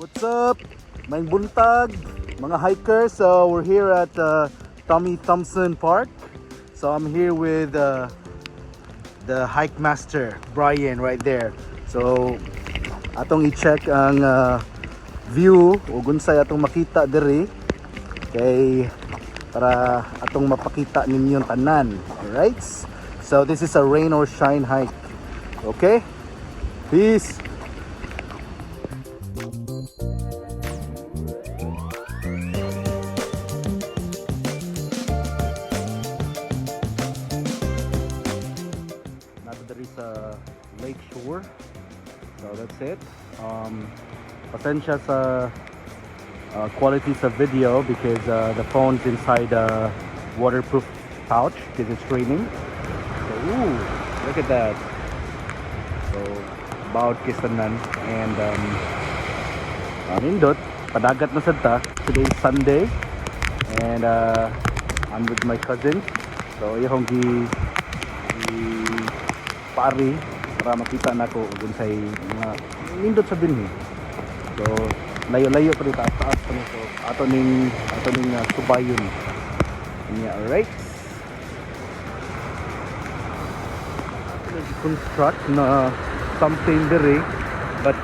What's up? May buntag, mga hikers. So we're here at Thompson Park. So I'm here with the hike master, Brian, right there. So atong i-check ang view o gunsay atong makita diri kay para atong mapakita ninyong tanan. Alright? So this is a rain or shine hike. Okay? Peace! There is a lake shore, so that's it. Pasensya sa quality sa video because the phone's inside a waterproof pouch because it's raining. So, ooh, look at that. So, bawat kisanan and nindot, padagat na sad ta. Today is Sunday and I'm with my cousin. So, yung pari para makita na ko kung say mga nindot sa dinhi. So layo-layo pa dito taas pa nito. Ato ning subayon. Yeah, alright. Construct na something diri but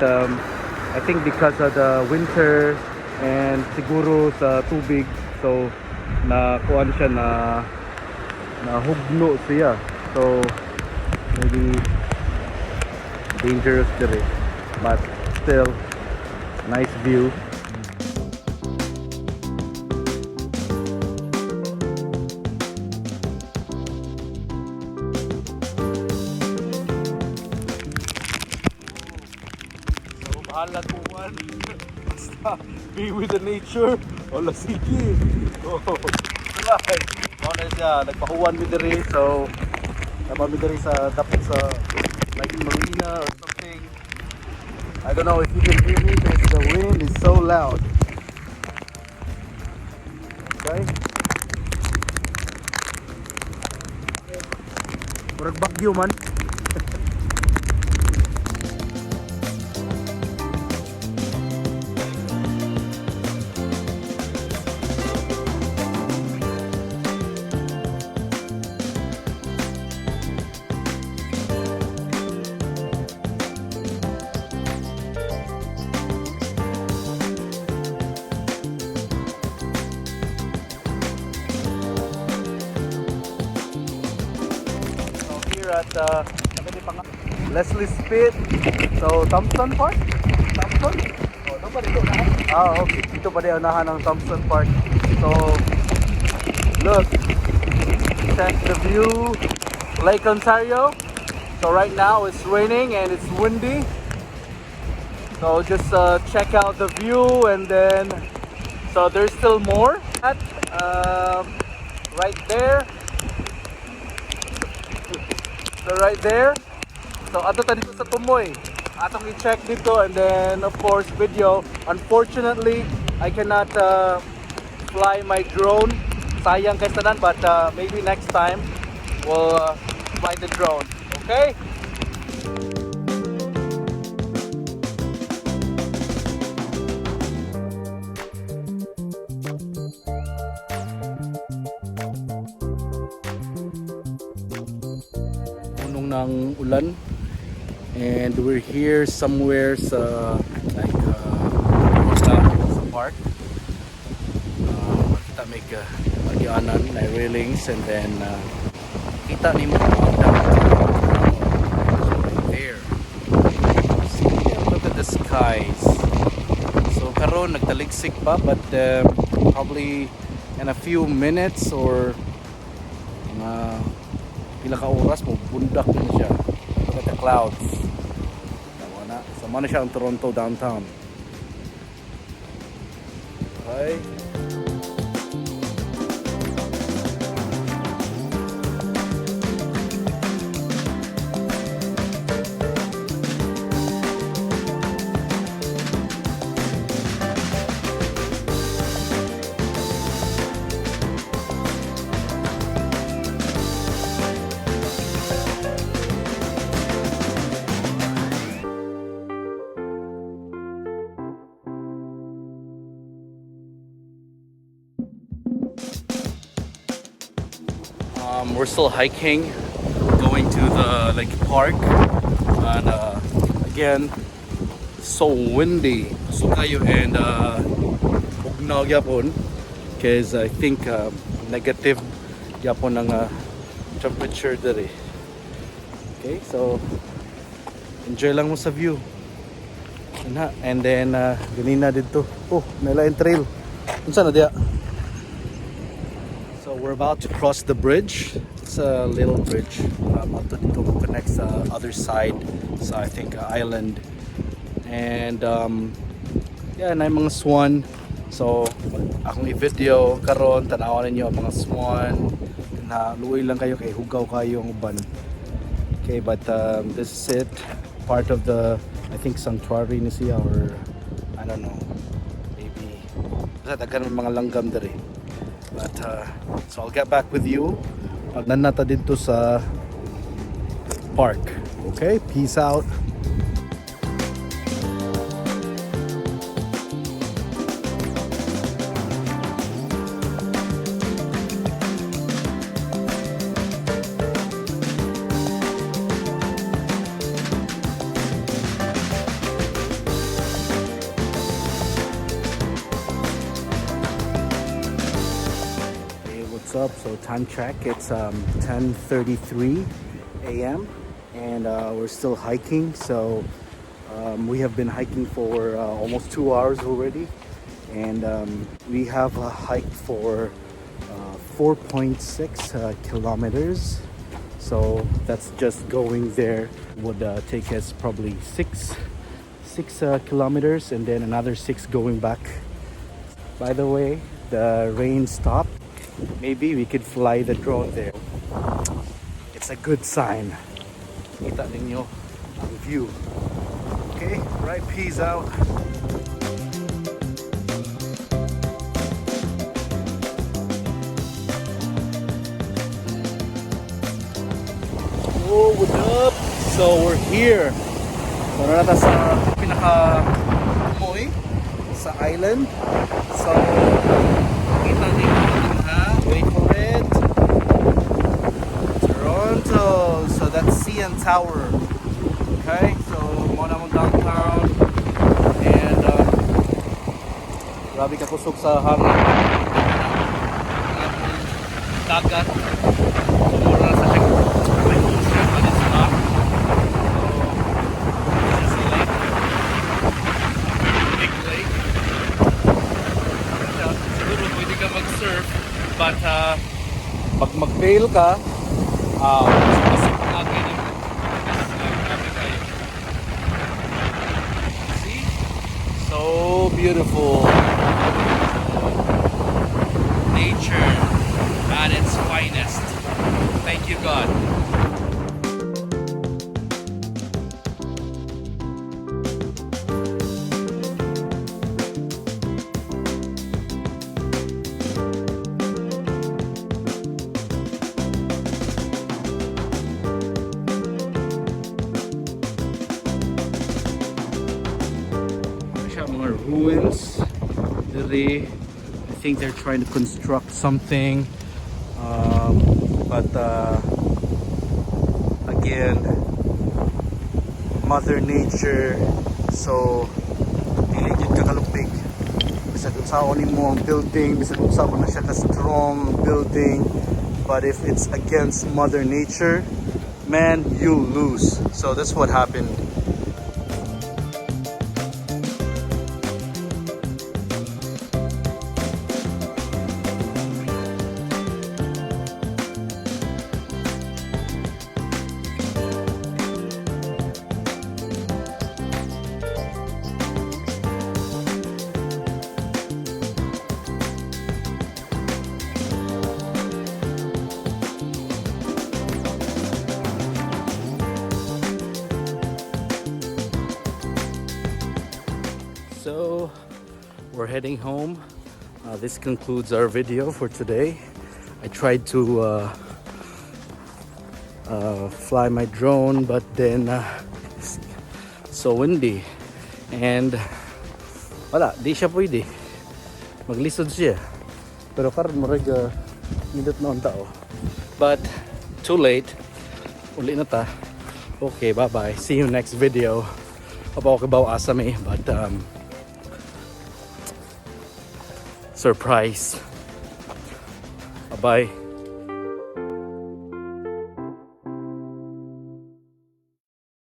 I think because of the winter and siguro sa tubig so na kuan siya na hugno siya. So maybe dangerous there, but still nice view. So bahala kuwan. Basta be with the nature. Wala sige. Oh, right. Ano siya, nagpahuwan mi diri so nabami diri sa dapat sa like marina or something. I don't know if you can hear me because the wind is so loud. Okay. Murag bagyo man. At Leslie Spit. So Thompson Park? Thompson? Oh, doon pa dito unahan? Okay. Dito pa dito unahan ng Thompson Park. So look, check the view, Lake Ontario. So right now it's raining and it's windy. So just check out the view and then so there's still more right there. So right there. So ato ta dito sa Tumoy. Atong i-check dito and then of course video. Unfortunately, I cannot fly my drone. Sayang kay tanan but maybe next time we'll fly the drone. Okay? Ng ulan and we're here somewhere sa like sa park. Kita may magyanan na railings and then kita ni mo there. See, look at the skies. So karon nagtaligsik pa but probably in a few minutes or pila ka oras mo bundak na siya. Look at the clouds. Tama na. Sama na siya ang Toronto downtown. Okay. We're still hiking, going to the like park, and again, so windy. So kayo and bugnaw yapon, because I think negative yapon ng temperature dere. Okay, so enjoy lang mo sa view. And then ganina dito. Oh, nalain trail. Unsa na diya? So we're about to cross the bridge. It's a little bridge. Dito connects the other side. So I think island. And yeah, na mga swan. So akong i-video karon tanawan ninyo ang mga swan. Na luoy lang kayo kay hugaw kayo ang uban. Okay, but this is it. Part of the, I think, sanctuary ni siya, or I don't know, maybe daghan mga langgam dere. But so I'll get back with you pag nanata dito sa park. Okay, peace out. What's up? So time check, it's 10:33 a.m. and we're still hiking. So we have been hiking for almost 2 hours already, and we have a hike for 4.6 kilometers. So that's just going there would take us probably six kilometers, and then another 6 going back. By the way, the rain stopped. Maybe we could fly the drone there. It's a good sign. Kita ninyo ang view. Okay, right, peace out. Oh, what up? So we're here. Muna na sa pinaka-moy sa island. So kita ninyo. Wait for it. Toronto. So that's CN Tower. Okay, so muna mo downtown. And grabe ka kusog sa hangin. Dagat. So muna sa check. May ocean, but it's not. So it's a lake. Big lake. Siguro pwede ka mag-surf. But pag mag-bail ka, see? So beautiful. Nature at its finest. Thank you, God. Mga ruins. I think they're trying to construct something, but again, Mother Nature. So dili jud ka kalupig. Bisag unsaon nimo ang building, bisag unsaon na siya ka strong building, but if it's against Mother Nature, man, you lose. So that's what happened. So we're heading home. This concludes our video for today. I tried to fly my drone, but then it's so windy and wala, di siya pwede. Maglisod siya. Pero karon murag nindot na ang tao. But too late. Uli na ta. Okay, bye-bye. See you next video. Kabaw asami, but surprise. Bye-bye.